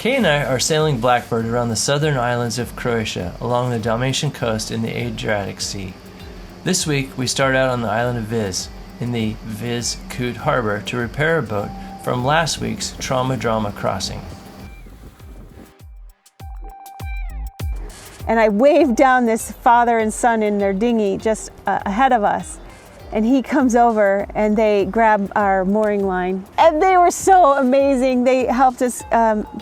Kay and I are sailing Blackbird around the southern islands of Croatia along the Dalmatian coast in the Adriatic Sea. This week we start out on the island of Vis in the Vis Kut harbor to repair a boat from last week's Trauma Drama crossing. And I waved down this father and son in their dinghy just ahead of us. And he comes over and they grab our mooring line. And they were so amazing. They helped us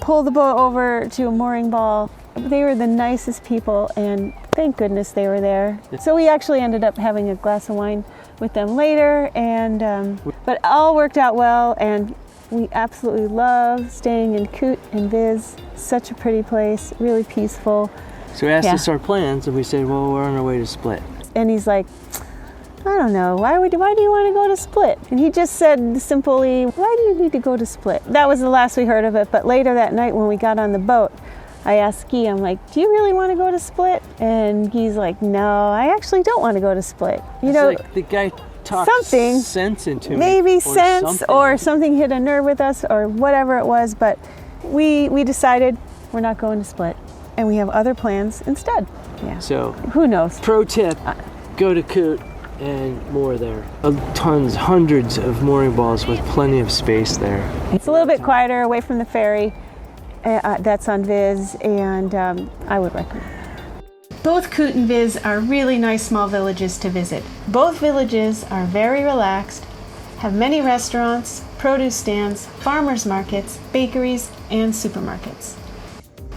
pull the boat over to a mooring ball. They were the nicest people, and thank goodness they were there. So we actually ended up having a glass of wine with them later, and but all worked out well, and we absolutely love staying in Kut and Vis. Such a pretty place, really peaceful. So he asked us our plans, and we said, well, we're on our way to Split. And he's like, I don't know, why do you want to go to Split? And he just said simply, why do you need to go to Split? That was the last we heard of it, but later that night when we got on the boat, I asked Guy, I'm like, do you really want to go to Split? And Guy's like, no, I actually don't want to go to Split. You know, like the guy talked something, sense into me. Maybe sense or something hit a nerve with us or whatever it was, but we decided we're not going to Split. And we have other plans instead. Yeah. So who knows? Pro tip, go to Kut and moor there. Tons, hundreds of mooring balls with plenty of space there. It's a little bit quieter away from the ferry. That's on Vis, and I would recommend it. Both Kut and Vis are really nice small villages to visit. Both villages are very relaxed, have many restaurants, produce stands, farmers markets, bakeries, and supermarkets.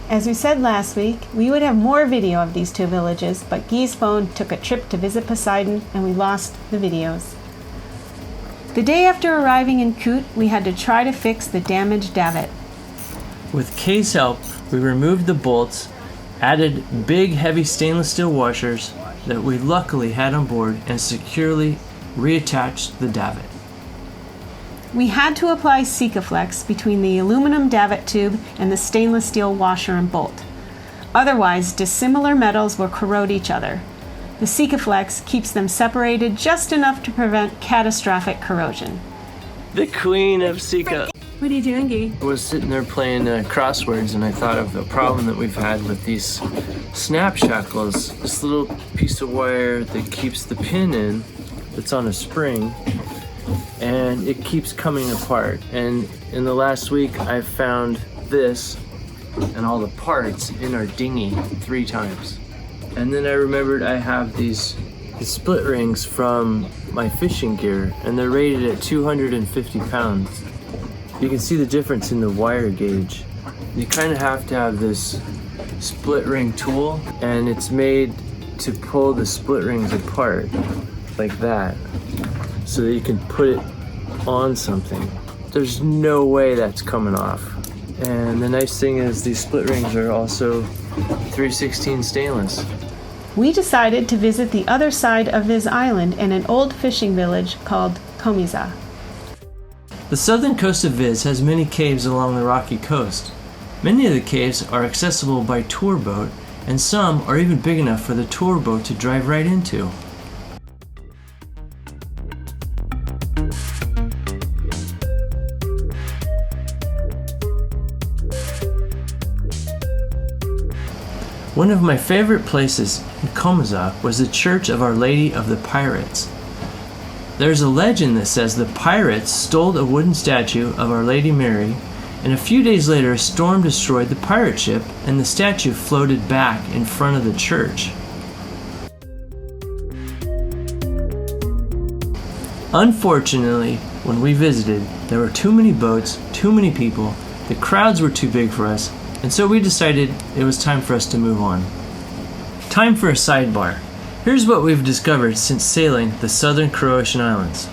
As we said last week, we would have more video of these two villages, but Guy's phone took a trip to visit Poseidon and we lost the videos. The day after arriving in Kut, we had to try to fix the damaged davit. With Kay's help, we removed the bolts, added big heavy stainless steel washers that we luckily had on board, and securely reattached the davit. We had to apply SAICOS between the aluminum davit tube and the stainless steel washer and bolt. Otherwise, dissimilar metals will corrode each other. The SAICOS keeps them separated just enough to prevent catastrophic corrosion. The queen of SAICOS. What are you doing, Guy? I was sitting there playing crosswords, and I thought of a problem that we've had with these snap shackles. This little piece of wire that keeps the pin in, that's on a spring, and it keeps coming apart. And in the last week, I found this and all the parts in our dinghy 3 times. And then I remembered I have these split rings from my fishing gear, and they're rated at 250 pounds. You can see the difference in the wire gauge. You kind of have to have this split ring tool, and it's made to pull the split rings apart like that so that you can put it on something. There's no way that's coming off. And the nice thing is these split rings are also 316 stainless. We decided to visit the other side of Vis Island in an old fishing village called Komiža. The southern coast of Vis has many caves along the rocky coast. Many of the caves are accessible by tour boat, and some are even big enough for the tour boat to drive right into. One of my favorite places in Komiža was the Church of Our Lady of the Pirates. There's a legend that says the pirates stole a wooden statue of Our Lady Mary, and a few days later a storm destroyed the pirate ship and the statue floated back in front of the church. Unfortunately, when we visited, there were too many boats, too many people, the crowds were too big for us, and so we decided it was time for us to move on. Time for a sidebar. Here's what we've discovered since sailing the southern Croatian islands.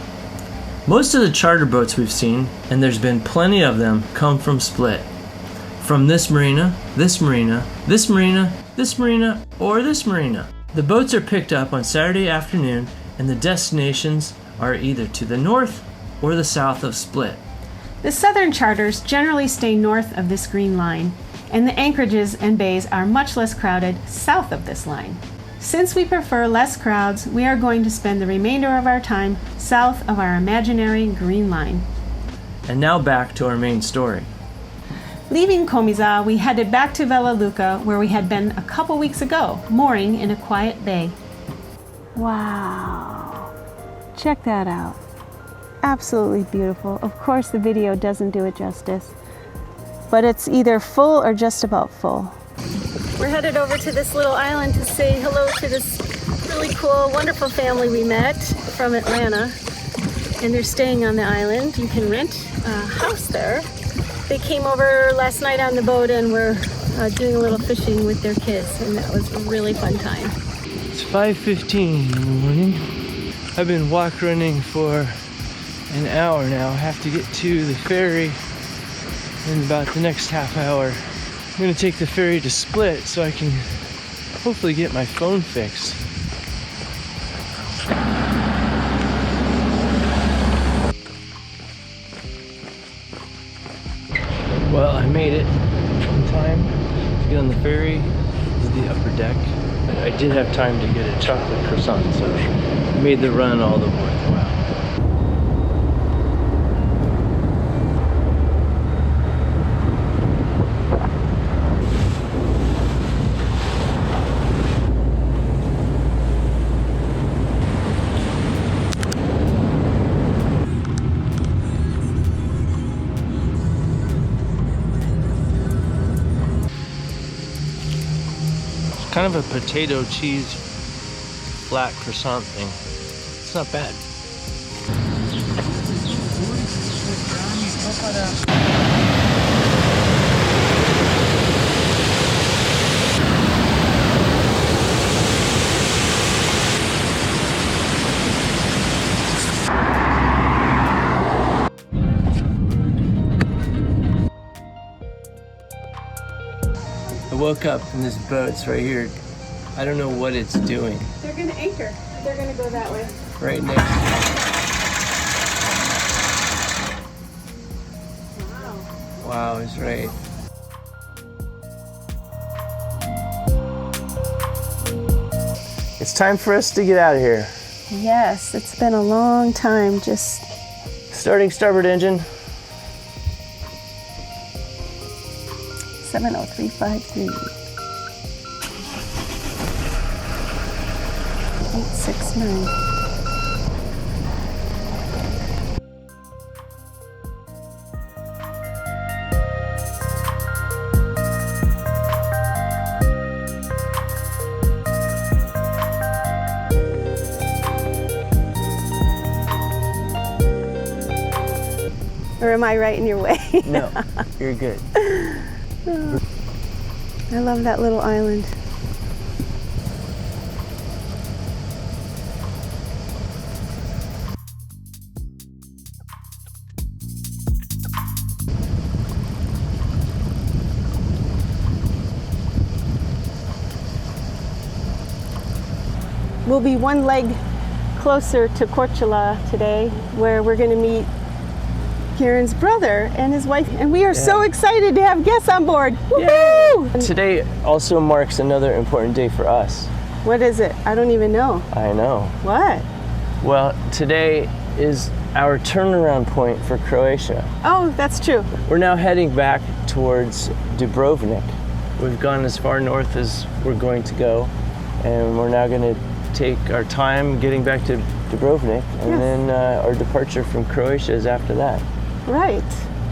Most of the charter boats we've seen, and there's been plenty of them, come from Split. From this marina, this marina, this marina, this marina, or this marina. The boats are picked up on Saturday afternoon, and the destinations are either to the north or the south of Split. The southern charters generally stay north of this green line, and the anchorages and bays are much less crowded south of this line. Since we prefer less crowds, we are going to spend the remainder of our time south of our imaginary green line. And now back to our main story. Leaving Komiža, we headed back to Vela Luka, where we had been a couple weeks ago, mooring in a quiet bay. Wow, check that out. Absolutely beautiful. Of course, the video doesn't do it justice, but it's either full or just about full. We're headed over to this little island to say hello to this really cool, wonderful family we met from Atlanta, and they're staying on the island. You can rent a house there. They came over last night on the boat and were doing a little fishing with their kids, and that was a really fun time. It's 5:15 in the morning. I've been walk running for an hour now. I have to get to the ferry in about the next half hour. I'm gonna take the ferry to Split so I can hopefully get my phone fixed. Well, I made it in time to get on the ferry. This is the upper deck. I did have time to get a chocolate croissant, so it made the run all the worthwhile. Kind of a potato cheese flat croissant thing. It's not bad. I woke up and this boat's right here. I don't know what it's doing. They're gonna anchor. They're gonna go that way. Right next to me. Wow, he's right. It's time for us to get out of here. Yes, it's been a long time. Just Starting starboard engine. 70353. 869. Or am I right in your way? No, you're good. I love that little island. We'll be one leg closer to Korčula today, where we're going to meet Kieran's brother and his wife, and we are so excited to have guests on board. Woohoo! Today also marks another important day for us. What is it? I don't even know. I know. What? Well, today is our turnaround point for Croatia. Oh, that's true. We're now heading back towards Dubrovnik. We've gone as far north as we're going to go, and we're now going to take our time getting back to Dubrovnik, and then our departure from Croatia is after that. Right.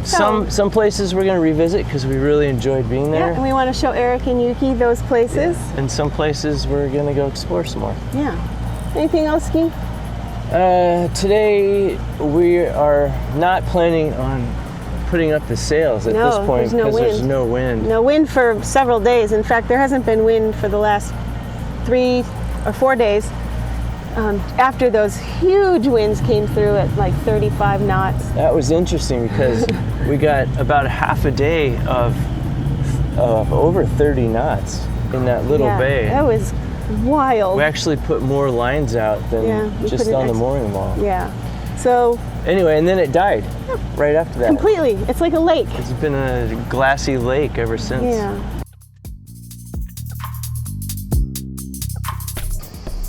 Some places we're going to revisit because we really enjoyed being there. Yeah, and we want to show Eric and Yuki those places. Yeah. And some places we're going to go explore some more. Yeah. Anything else, Ski? Today we are not planning on putting up the sails at this point because there's no wind. No wind for several days. In fact, there hasn't been wind for the last 3 or 4 days. After those huge winds came through at like 35 knots. That was interesting because we got about half a day of over 30 knots in that little bay. That was wild. We actually put more lines out than just on the mooring wall. Yeah. So anyway, and then it died right after that. Completely. It's like a lake. It's been a glassy lake ever since. Yeah.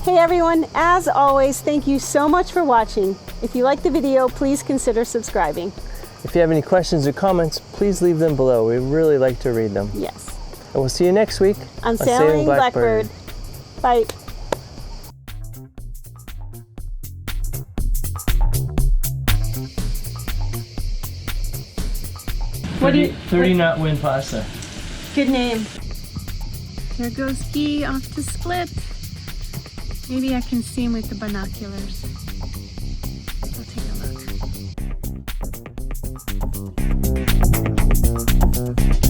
Hey everyone, as always, thank you so much for watching. If you like the video, please consider subscribing. If you have any questions or comments, please leave them below. We really like to read them. Yes. And we'll see you next week On Sailing Blackbird. Bye. What do you, 30 knot wind pasta. Good name. There goes Guy off to split. Maybe I can see him with the binoculars. I'll take a look.